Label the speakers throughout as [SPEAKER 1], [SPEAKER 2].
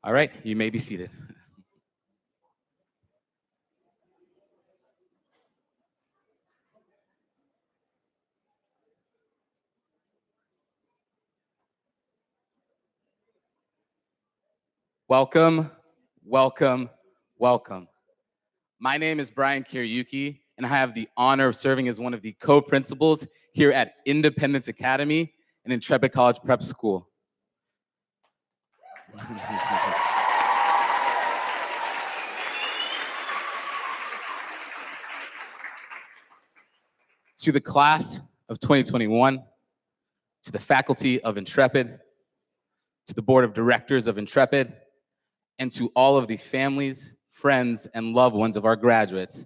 [SPEAKER 1] All right, you may be seated. Welcome, welcome, welcome. My name is Brian Kiryuki, and I have the honor of serving as one of the co-principals here at Independence Academy and Intrepid College Prep School. To the class of 2021, to the faculty of Intrepid, to the board of directors of Intrepid, and to all of the families, friends, and loved ones of our graduates,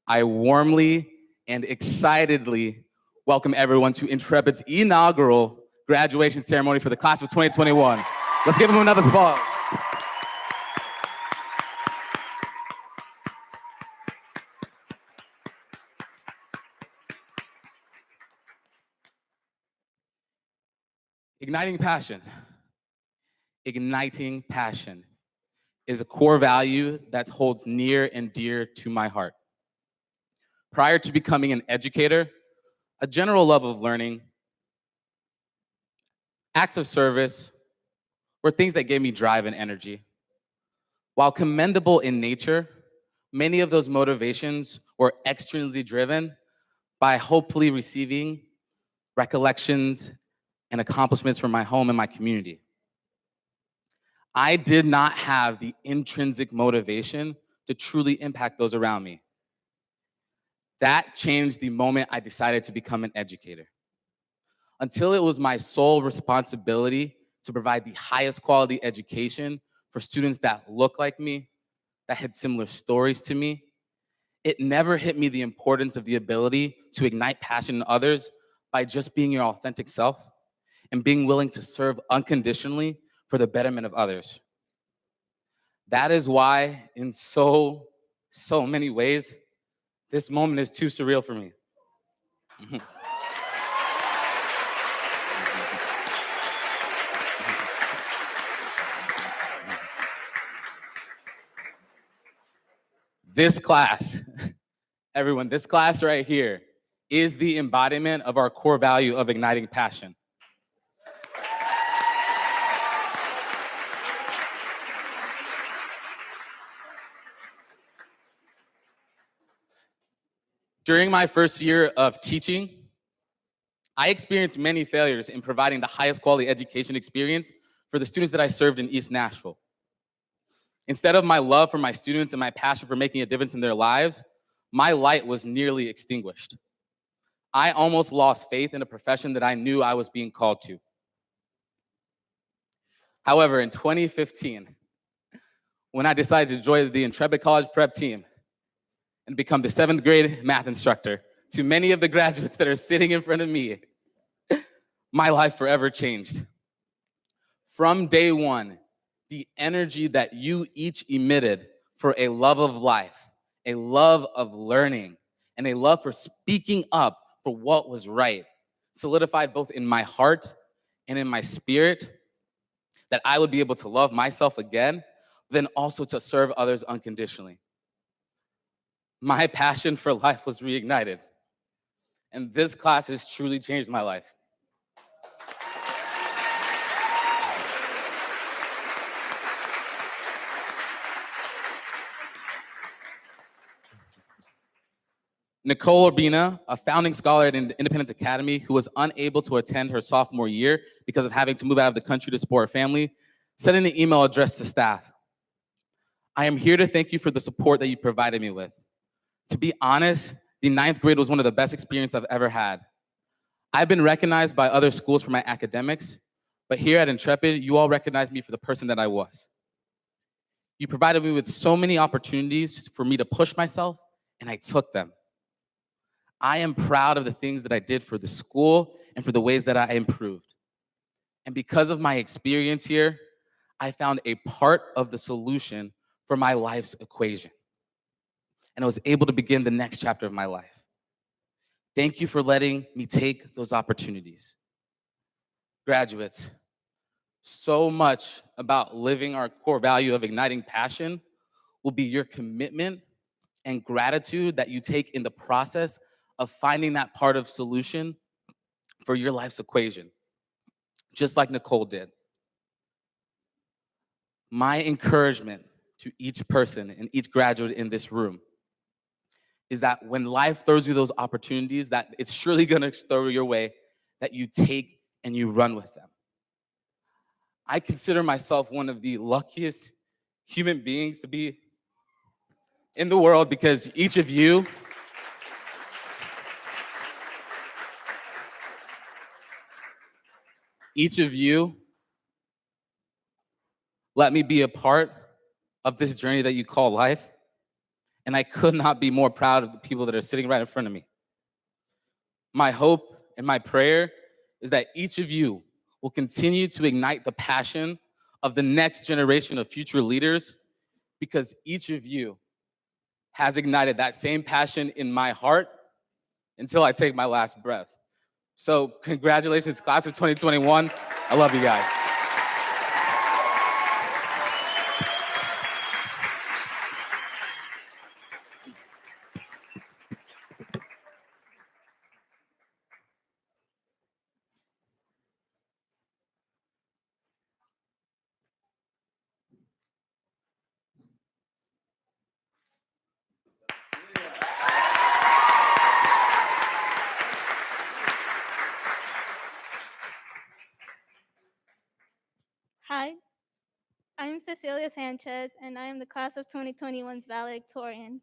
[SPEAKER 1] I warmly and excitedly welcome everyone to Intrepid's inaugural graduation ceremony for the class of 2021. Let's give them another applause. Igniting passion. Igniting passion is a core value that holds near and dear to my heart. Prior to becoming an educator, a general love of learning, acts of service were things that gave me drive and energy. While commendable in nature, many of those motivations were extrinsically driven by hopefully receiving recollections and accomplishments from my home and my community. I did not have the intrinsic motivation to truly impact those around me. That changed the moment I decided to become an educator. Until it was my sole responsibility to provide the highest quality education for students that look like me, that had similar stories to me, it never hit me the importance of the ability to ignite passion in others by just being your authentic self and being willing to serve unconditionally for the betterment of others. That is why, in so many ways, this moment is too surreal for me. This class Everyone, this class right here is the embodiment of our core value of igniting passion. During my first year of teaching, I experienced many failures in providing the highest quality education experience for the students that I served in East Nashville. Instead of my love for my students and my passion for making a difference in their lives, my light was nearly extinguished. I almost lost faith in a profession that I knew I was being called to. However, in 2015, when I decided to join the Intrepid College Prep team and become the 7th grade math instructor, to many of the graduates that are sitting in front of me, my life forever changed. From day one, the energy that you each emitted for a love of life, a love of learning, and a love for speaking up for what was right solidified both in my heart and in my spirit that I would be able to love myself again, then also to serve others unconditionally. My passion for life was reignited, and this class has truly changed my life. Nicole Urbina, a founding scholar at Independence Academy who was unable to attend her sophomore year because of having to move out of the country to support her family, sent in an email addressed to staff. I am here to thank you for the support that you provided me with. To be honest, the 9th grade was one of the best experiences I've ever had. I've been recognized by other schools for my academics, but here at Intrepid, you all recognized me for the person that I was. You provided me with so many opportunities for me to push myself, and I took them. I am proud of the things that I did for the school and for the ways that I improved. And because of my experience here, I found a part of the solution for my life's equation. And I was able to begin the next chapter of my life. Thank you for letting me take those opportunities. Graduates, so much about living our core value of igniting passion will be your commitment and gratitude that you take in the process of finding that part of solution for your life's equation, just like Nicole did. My encouragement to each person and each graduate in this room is that when life throws you those opportunities that it's surely gonna throw your way, that you take and you run with them. I consider myself one of the luckiest human beings to be in the world because each of you let me be a part of this journey that you call life. And I could not be more proud of the people that are sitting right in front of me. My hope and my prayer is that each of you will continue to ignite the passion of the next generation of future leaders because each of you has ignited that same passion in my heart until I take my last breath. So congratulations, class of 2021. I love you guys.
[SPEAKER 2] Hi, I'm Cecilia Sanchez, and I am the class of 2021's valedictorian.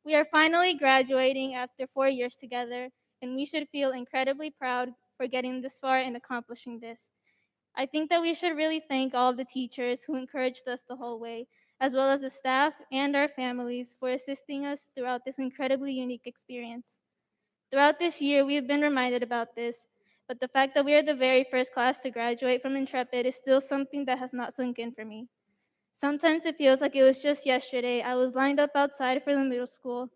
[SPEAKER 2] We are finally graduating after 4 years together, and we should feel incredibly proud for getting this far and accomplishing this. I think that we should really thank all of the teachers who encouraged us the whole way, as well as the staff and our families for assisting us throughout this incredibly unique experience. Throughout this year, we have been reminded about this, but the fact that we are the very first class to graduate from Intrepid is still something that has not sunk in for me. Sometimes it feels like it was just yesterday I was lined up outside for the middle school,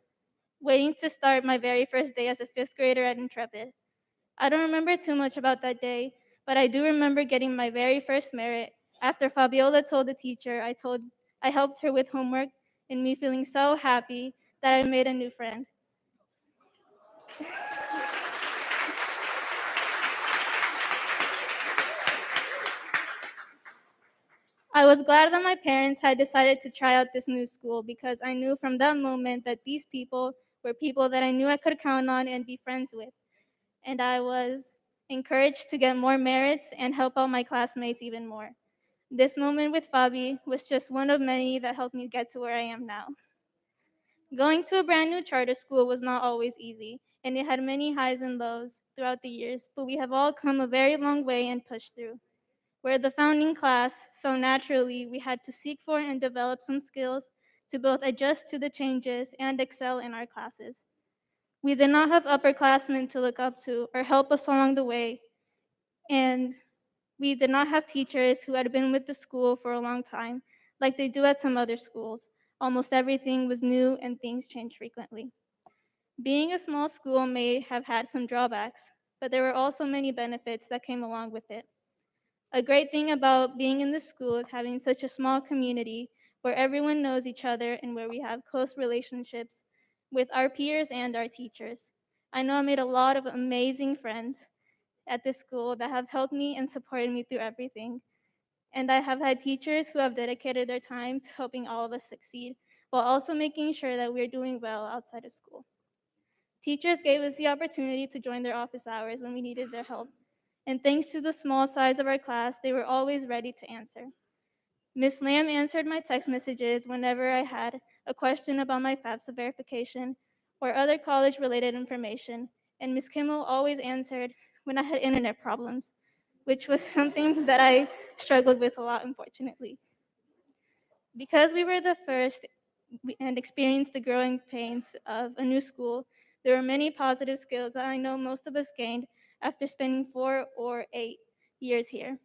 [SPEAKER 2] waiting to start my very first day as a 5th grader at Intrepid. I don't remember too much about that day, but I do remember getting my very first merit after Fabiola told the teacher I helped her with homework, and me feeling so happy that I made a new friend. I was glad that my parents had decided to try out this new school because I knew from that moment that these people were people that I knew I could count on and be friends with. And I was encouraged to get more merits and help out my classmates even more. This moment with Fabi was just one of many that helped me get to where I am now. Going to a brand new charter school was not always easy, and it had many highs and lows throughout the years, but we have all come a very long way and pushed through. We're the founding class, so naturally we had to seek for and develop some skills to both adjust to the changes and excel in our classes. We did not have upperclassmen to look up to or help us along the way, and we did not have teachers who had been with the school for a long time, like they do at some other schools. Almost everything was new and things changed frequently. Being a small school may have had some drawbacks, but there were also many benefits that came along with it. A great thing about being in the school is having such a small community where everyone knows each other and where we have close relationships with our peers and our teachers. I know I made a lot of amazing friends at this school that have helped me and supported me through everything. And I have had teachers who have dedicated their time to helping all of us succeed while also making sure that we're doing well outside of school. Teachers gave us the opportunity to join their office hours when we needed their help. And thanks to the small size of our class, they were always ready to answer. Miss Lamb answered my text messages whenever I had a question about my FAFSA verification or other college related information, and Miss Kimmel always answered when I had internet problems, which was something that I struggled with a lot, unfortunately. Because we were the first and experienced the growing pains of a new school, there were many positive skills that I know most of us gained after spending 4 or 8 years here.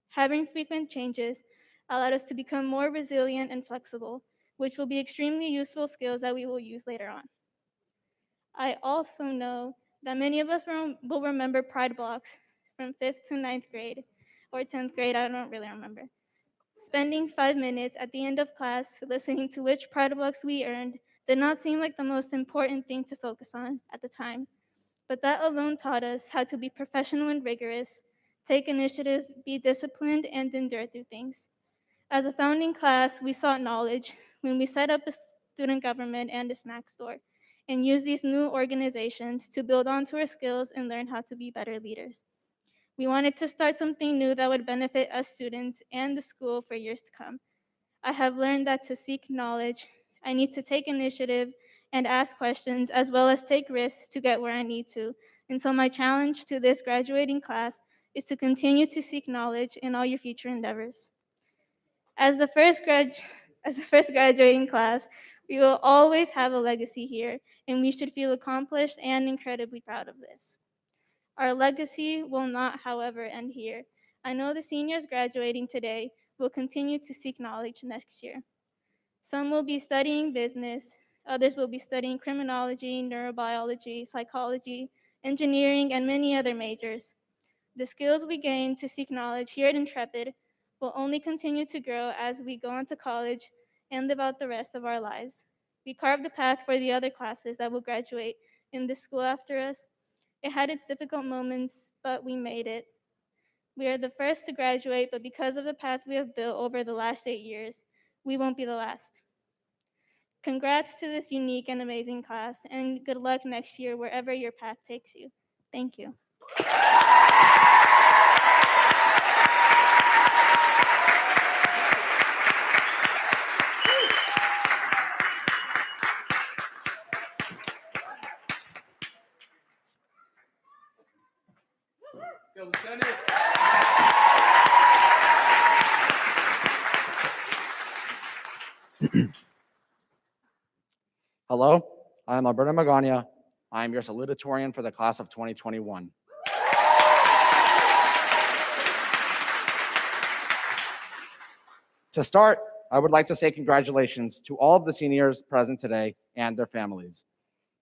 [SPEAKER 2] Having frequent changes allowed us to become more resilient and flexible, which will be extremely useful skills that we will use later on. I also know that many of us will remember pride blocks from 5th to ninth grade, or 10th grade, I don't really remember. Spending 5 minutes at the end of class listening to which pride blocks we earned did not seem like the most important thing to focus on at the time, but that alone taught us how to be professional and rigorous, take initiative, be disciplined, and endure through things. As a founding class, we sought knowledge when we set up a student government and a snack store, and used these new organizations to build onto our skills and learn how to be better leaders. We wanted to start something new that would benefit us students and the school for years to come. I have learned that to seek knowledge, I need to take initiative and ask questions, as well as take risks to get where I need to. And so, my challenge to this graduating class is to continue to seek knowledge in all your future endeavors. As the first, as the first graduating class, we will always have a legacy here, and we should feel accomplished and incredibly proud of this. Our legacy will not, however, end here. I know the seniors graduating today will continue to seek knowledge next year. Some will be studying business, others will be studying criminology, neurobiology, psychology, engineering, and many other majors. The skills we gain to seek knowledge here at Intrepid will only continue to grow as we go on to college and live out the rest of our lives. We carved the path for the other classes that will graduate in this school after us. It had its difficult moments, but we made it. We are the first to graduate, but because of the path we have built over the last 8 years, we won't be the last. Congrats to this unique and amazing class, and good luck next year wherever your path takes you. Thank you.
[SPEAKER 1] Go, Lieutenant.
[SPEAKER 3] Hello, I'm Alberto Magana. I am your salutatorian for the class of 2021. To start, I would like to say congratulations to all of the seniors present today and their families.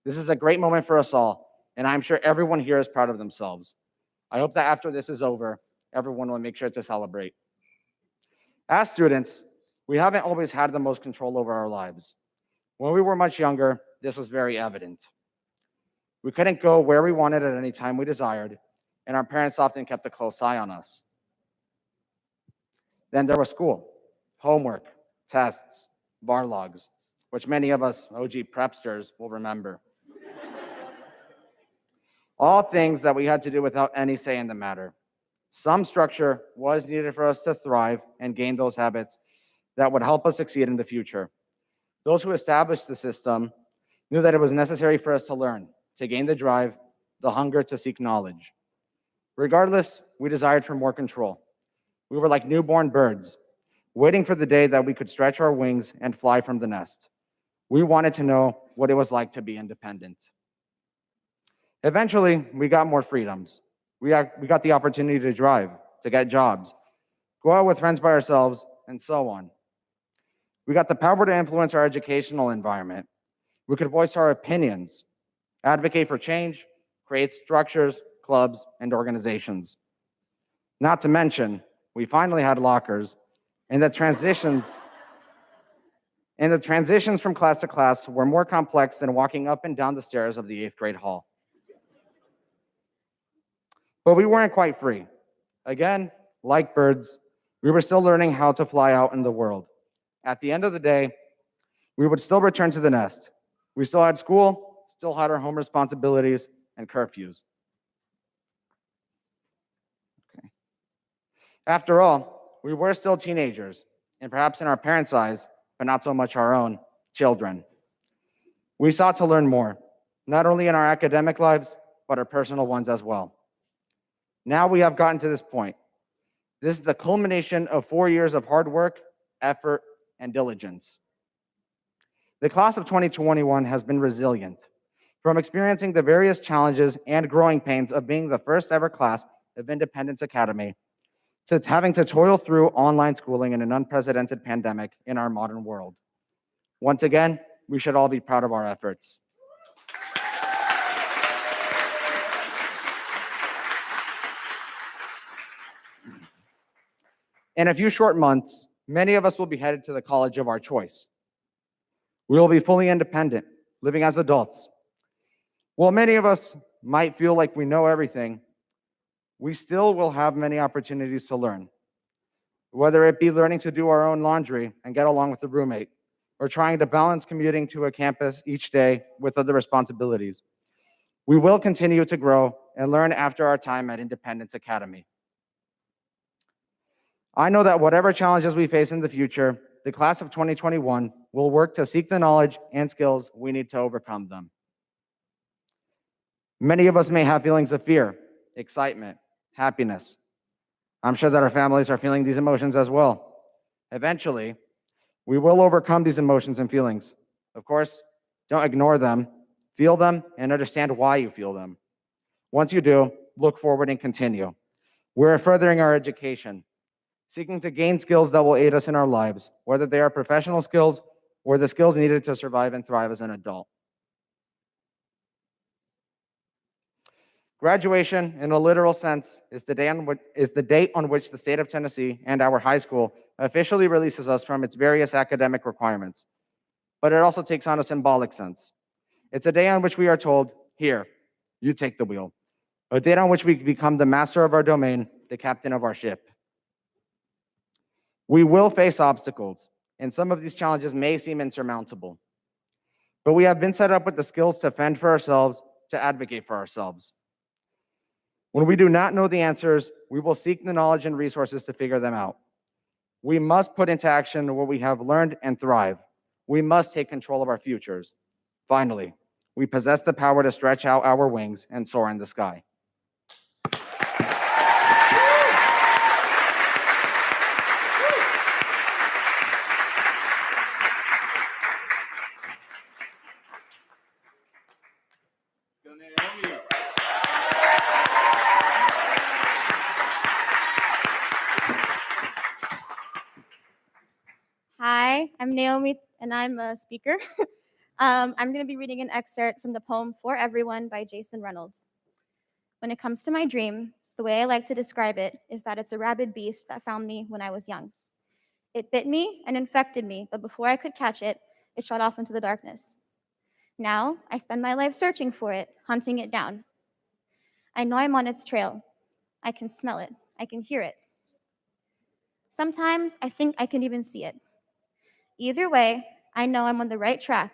[SPEAKER 3] This is a great moment for us all, and I'm sure everyone here is proud of themselves. I hope that after this is over, everyone will make sure to celebrate. As students, we haven't always had the most control over our lives. When we were much younger, this was very evident. We couldn't go where we wanted at any time we desired, and our parents often kept a close eye on us. Then there was school, homework, tests, bar logs, which many of us OG prepsters will remember. All things that we had to do without any say in the matter. Some structure was needed for us to thrive and gain those habits that would help us succeed in the future. Those who established the system knew that it was necessary for us to learn, to gain the drive, the hunger to seek knowledge. Regardless, we desired for more control. We were like newborn birds, waiting for the day that we could stretch our wings and fly from the nest. We wanted to know what it was like to be independent. Eventually, we got more freedoms. We got the opportunity to drive, to get jobs, go out with friends by ourselves, and so on. We got the power to influence our educational environment. We could voice our opinions, advocate for change, create structures, clubs, and organizations. Not to mention, we finally had lockers, and the transitions from class to class were more complex than walking up and down the stairs of the 8th grade hall. But we weren't quite free. Again, like birds, we were still learning how to fly out in the world. At the end of the day, we would still return to the nest. We still had school, still had our home responsibilities and curfews. Okay. After all, we were still teenagers, and perhaps in our parents' eyes, but not so much our own, children. We sought to learn more, not only in our academic lives, but our personal ones as well. Now we have gotten to this point. This is the culmination of 4 years of hard work, effort, and diligence. The class of 2021 has been resilient. From experiencing the various challenges and growing pains of being the first ever class of Independence Academy, to having to toil through online schooling in an unprecedented pandemic in our modern world. Once again, we should all be proud of our efforts. In a few short months, many of us will be headed to the college of our choice. We will be fully independent, living as adults. While many of us might feel like we know everything, we still will have many opportunities to learn. Whether it be learning to do our own laundry and get along with a roommate, or trying to balance commuting to a campus each day with other responsibilities. We will continue to grow and learn after our time at Independence Academy. I know that whatever challenges we face in the future, the class of 2021 will work to seek the knowledge and skills we need to overcome them. Many of us may have feelings of fear, excitement, happiness. I'm sure that our families are feeling these emotions as well. Eventually, we will overcome these emotions and feelings. Of course, don't ignore them, feel them, and understand why you feel them. Once you do, look forward and continue. We're furthering our education, seeking to gain skills that will aid us in our lives, whether they are professional skills or the skills needed to survive and thrive as an adult. Graduation, in a literal sense, is the date on which the state of Tennessee and our high school officially releases us from its various academic requirements. But it also takes on a symbolic sense. It's a day on which we are told, here, you take the wheel. A date on which we become the master of our domain, the captain of our ship. We will face obstacles, and some of these challenges may seem insurmountable. But we have been set up with the skills to fend for ourselves, to advocate for ourselves. When we do not know the answers, we will seek the knowledge and resources to figure them out. We must put into action what we have learned and thrive. We must take control of our futures. Finally, we possess the power to stretch out our wings and soar in the sky.
[SPEAKER 4] Hi, I'm Naomi, and I'm a speaker. I'm going to be reading an excerpt from the poem For Everyone by Jason Reynolds. When it comes to my dream, The way I like to describe it is that it's a rabid beast that found me when I was young. It bit me and infected me, but before I could catch it, it shot off into the darkness. Now, I spend my life searching for it, hunting it down. I know I'm on its trail. I can smell it. I can hear it. Sometimes I think I can even see it. Either way, I know I'm on the right track,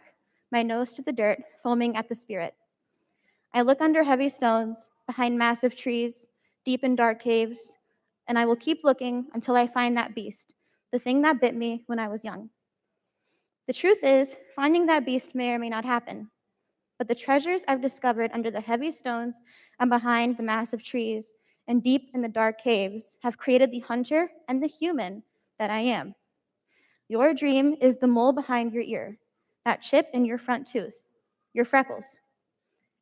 [SPEAKER 4] my nose to the dirt, foaming at the spirit. I look under heavy stones, behind massive trees, deep in dark caves, and I will keep looking until I find that beast, the thing that bit me when I was young. The truth is, finding that beast may or may not happen, but the treasures I've discovered under the heavy stones and behind the massive trees and deep in the dark caves have created the hunter and the human that I am. Your dream is the mole behind your ear, that chip in your front tooth, your freckles.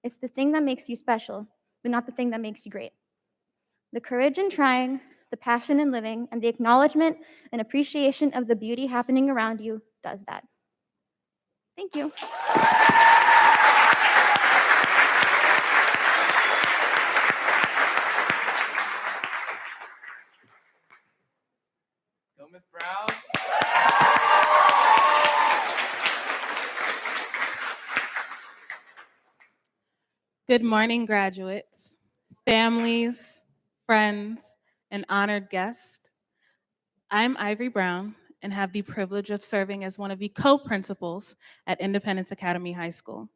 [SPEAKER 4] It's the thing that makes you special, but not the thing that makes you great. The courage in trying, the passion in living, and the acknowledgement and appreciation of the beauty happening around you does that. Thank you.
[SPEAKER 1] Go, Miss Brown.
[SPEAKER 5] Good morning, graduates, families, friends, and honored guests. I'm Ivory Brown and have the privilege of serving as one of the co-principals at Independence Academy High School.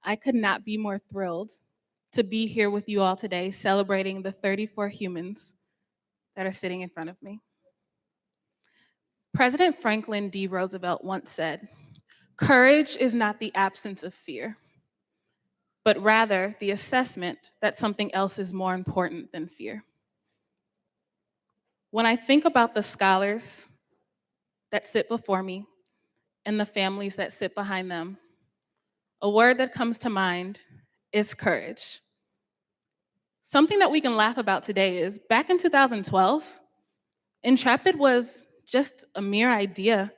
[SPEAKER 5] I could not be more thrilled to be here with you all today celebrating the 34 humans that are sitting in front of me. President Franklin D. Roosevelt once said, "Courage is not the absence of fear, but rather the assessment that something else is more important than fear." When I think about the scholars that sit before me and the families that sit behind them, a word that comes to mind is courage. Something that we can laugh about today is back in 2012, Intrepid was just a mere idea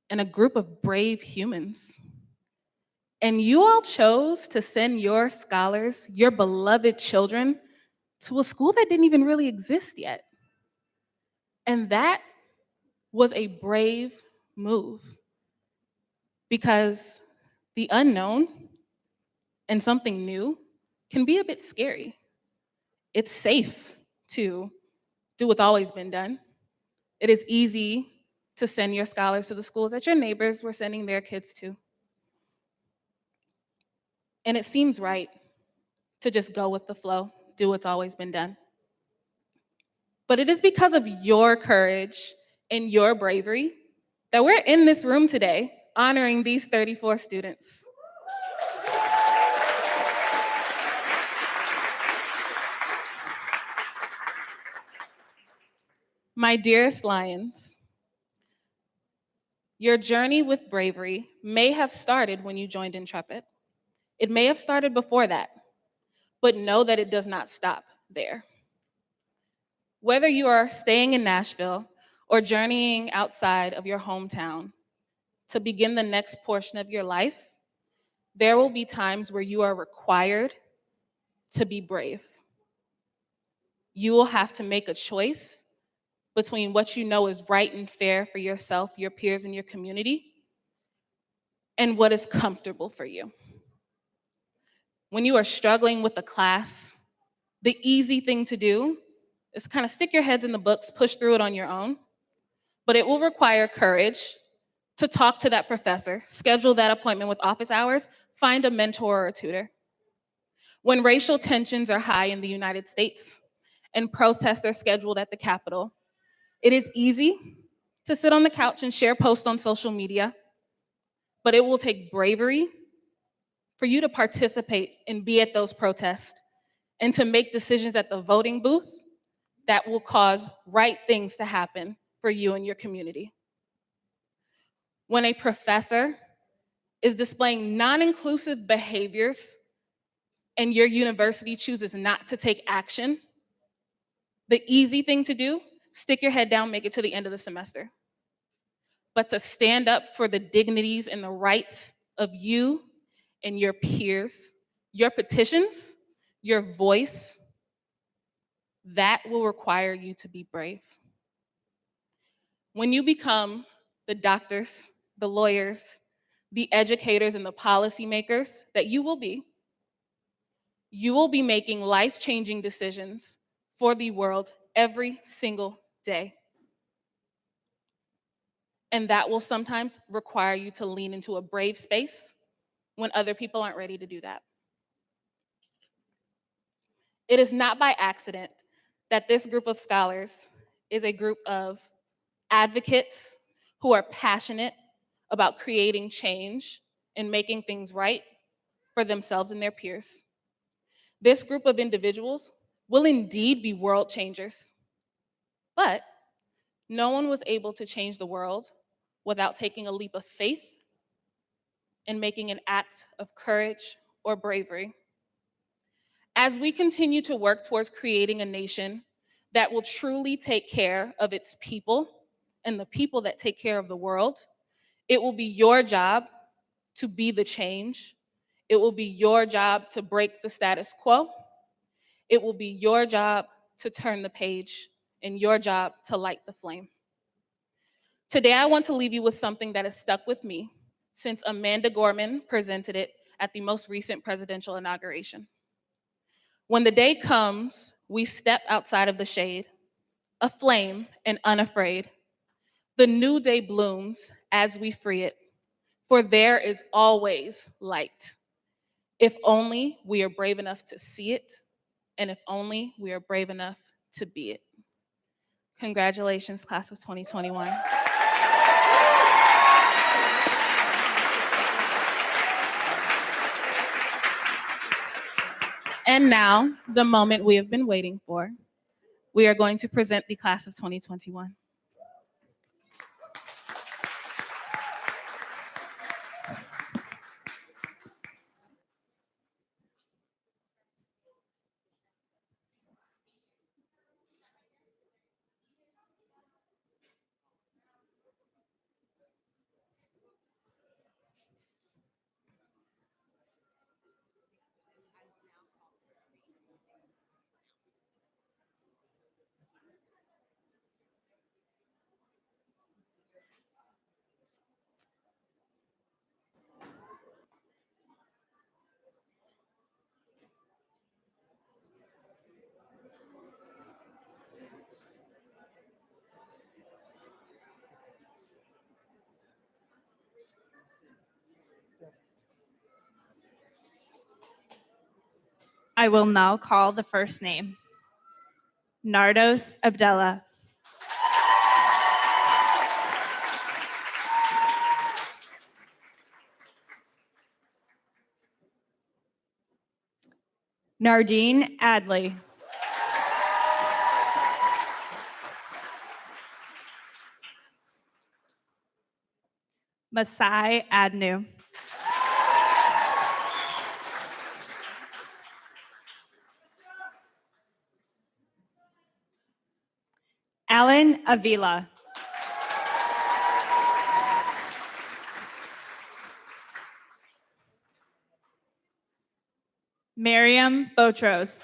[SPEAKER 5] and a group of brave humans. And you all chose to send your scholars, your beloved children, to a school that didn't even really exist yet. And that was a brave move because the unknown and something new can be a bit scary. It's safe to do what's always been done. It is easy to send your scholars to the schools that your neighbors were sending their kids to. And it seems right to just go with the flow, do what's always been done. But it is because of your courage and your bravery that we're in this room today honoring these 34 students. My dearest Lions, your journey with bravery may have started when you joined Intrepid. It may have started before that, but know that it does not stop there. Whether you are staying in Nashville or journeying outside of your hometown to begin the next portion of your life, there will be times where you are required to be brave. You will have to make a choice between what you know is right and fair for yourself, your peers, and your community, and what is comfortable for you. When you are struggling with a class, the easy thing to do is kind of stick your heads in the books, push through it on your own, but it will require courage to talk to that professor, schedule that appointment with office hours, find a mentor or a tutor. When racial tensions are high in the United States and protests are scheduled at the Capitol, it is easy to sit on the couch and share posts on social media, but it will take bravery for you to participate and be at those protests and to make decisions at the voting booth that will cause right things to happen for you and your community. When a professor is displaying non-inclusive behaviors and your university chooses not to take action, the easy thing to do, stick your head down, make it to the end of the semester. but to stand up for the dignities and the rights of you and your peers, your petitions, your voice, that will require you to be brave. When you become the doctors, the lawyers, the educators, and the policymakers that you will be making life-changing decisions for the world every single day. And that will sometimes require you to lean into a brave space when other people aren't ready to do that. It is not by accident that this group of scholars is a group of advocates who are passionate about creating change and making things right for themselves and their peers. This group of individuals will indeed be world changers, but no one was able to change the world without taking a leap of faith and making an act of courage or bravery. As we continue to work towards creating a nation that will truly take care of its people and the people that take care of the world, it will be your job to be the change. It will be your job to break the status quo. It will be your job to turn the page and your job to light the flame. Today, I want to leave you with something that has stuck with me since Amanda Gorman presented it at the most recent presidential inauguration. When the day comes, we step outside of the shade, aflame and unafraid. The new day blooms as we free it, for there is always light. If only we are brave enough to see it, and if only we are brave enough to be it. Congratulations, class of 2021. And now, the moment we have been waiting for. We are going to present the class of 2021.
[SPEAKER 6] I will now call the first name. Nardos Abdallah. Nardine Adley. Masai Adnu. Alan Avila. Miriam Botros.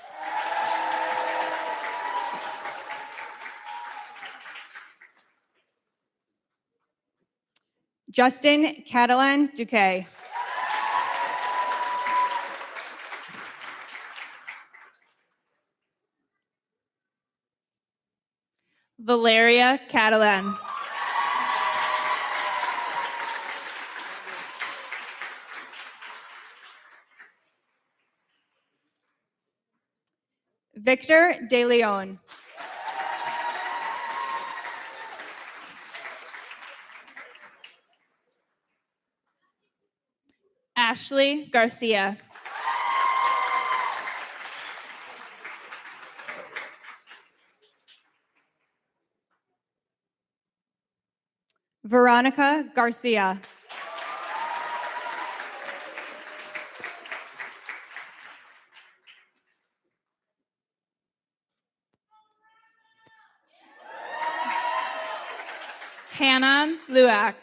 [SPEAKER 6] Justin Catalan Duque. Valeria Catalan. Victor De Leon. Ashley Garcia. Veronica Garcia. Hannah Luak.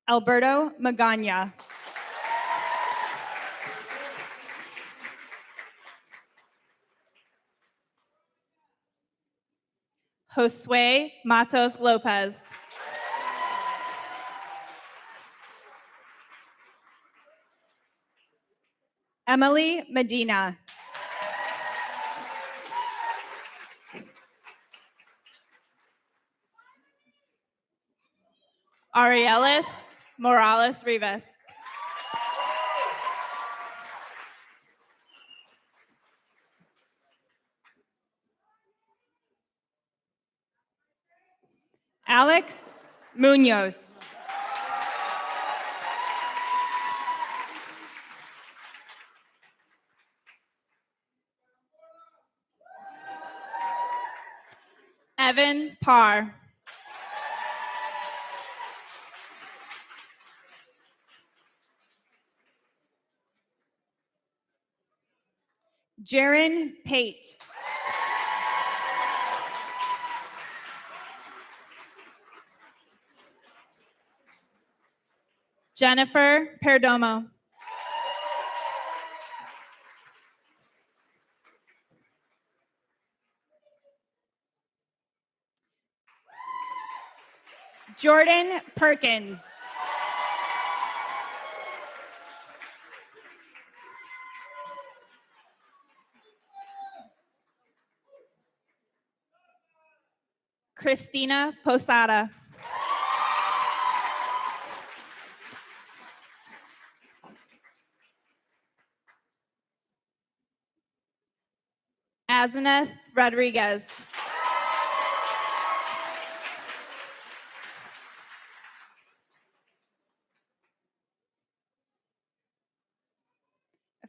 [SPEAKER 6] Alberto Magana. Josue Matos Lopez. Emily Medina. Arielis Morales Rivas. Alex Munoz. Evan Parr. Jaron Pate. Jennifer Perdomo. Jordan Perkins. Christina Posada. Azeneth Rodriguez.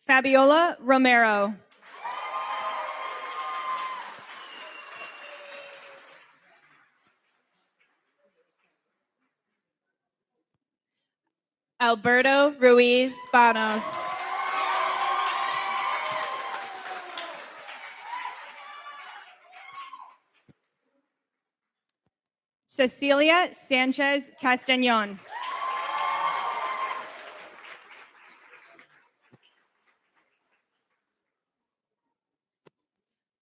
[SPEAKER 6] Fabiola Romero. Alberto Ruiz Banos. Cecilia Sanchez Castañon.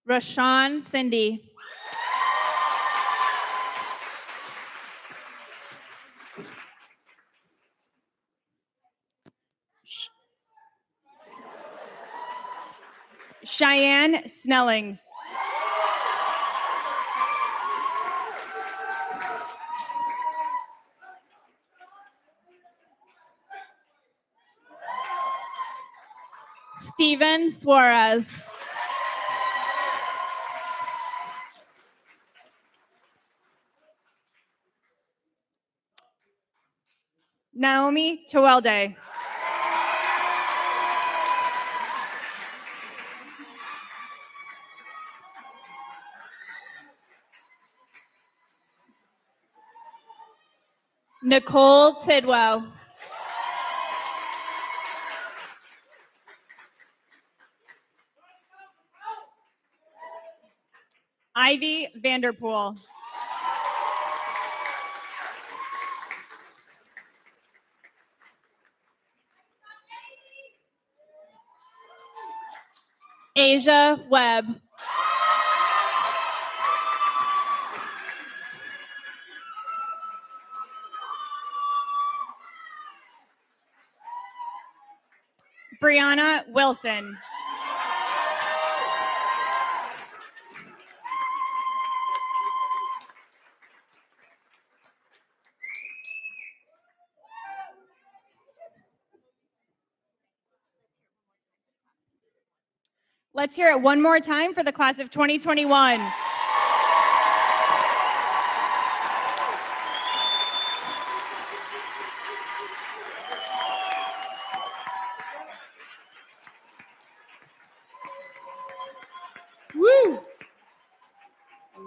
[SPEAKER 6] Rashawn Cindy. Cheyenne Snellings. Steven Suarez. Naomi Tewelde. Nicole Tidwell. Ivy Vanderpool. Asia Webb. Brianna Wilson. Let's hear it one more time for the class of 2021.
[SPEAKER 7] Woo!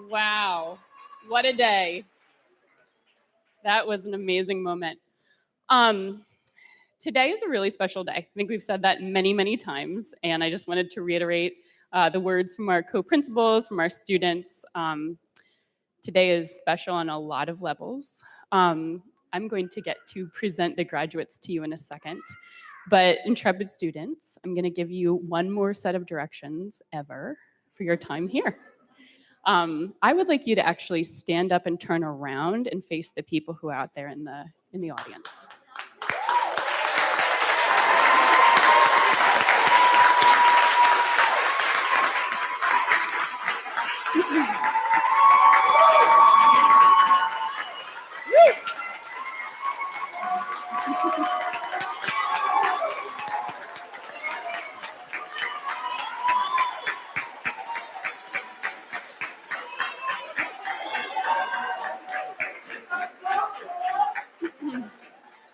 [SPEAKER 7] Wow. What a day. That was an amazing moment. today is a really special day. I think we've said that many, many times, and I just wanted to reiterate the words from our co-principals, from our students. Today is special on a lot of levels. I'm going to get to present the graduates to you in a second, but Intrepid students, I'm going to give you one more set of directions ever for your time here. I would like you to actually stand up and turn around and face the people who are out there in the audience.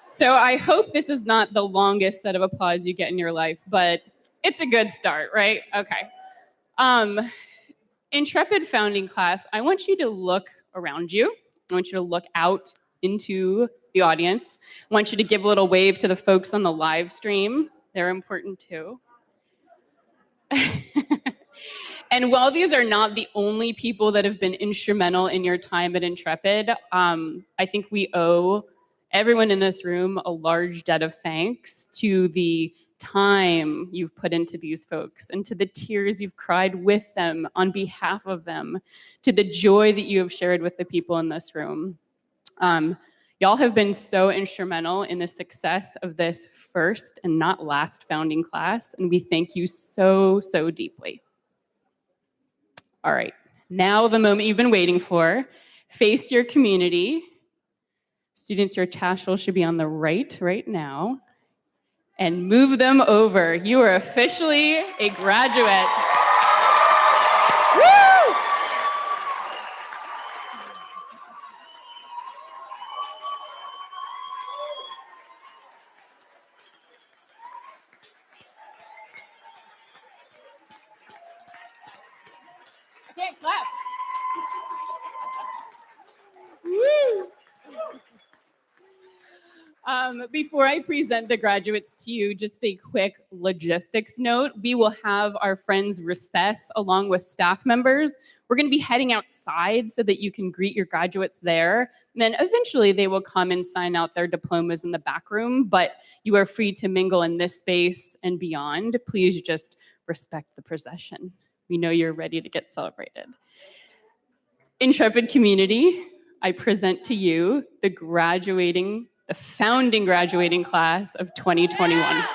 [SPEAKER 7] So I hope this is not the longest set of applause you get in your life, but it's a good start, right? Okay. Intrepid founding class, I want you to look around you. I want you to look out into the audience. I want you to give a little wave to the folks on the live stream. They're important too. And while these are not the only people that have been instrumental in your time at Intrepid, I think we owe everyone in this room a large debt of thanks to the time you've put into these folks and to the tears you've cried with them on behalf of them, to the joy that you have shared with the people in this room. Y'all have been so instrumental in the success of this first and not last founding class, and we thank you so, so deeply. All right, now the moment you've been waiting for. Face your community. Students, your tassel should be on the right now. And move them over. You are officially a graduate. Woo! I can't clap. Woo! Before I present the graduates to you, just a quick logistics note. We will have our friends recess along with staff members. We're going to be heading outside so that you can greet your graduates there. And then eventually they will come and sign out their diplomas in the back room, but you are free to mingle in this space and beyond. Please just respect the procession. We know you're ready to get celebrated. Intrepid community, I present to you the founding graduating class of 2021.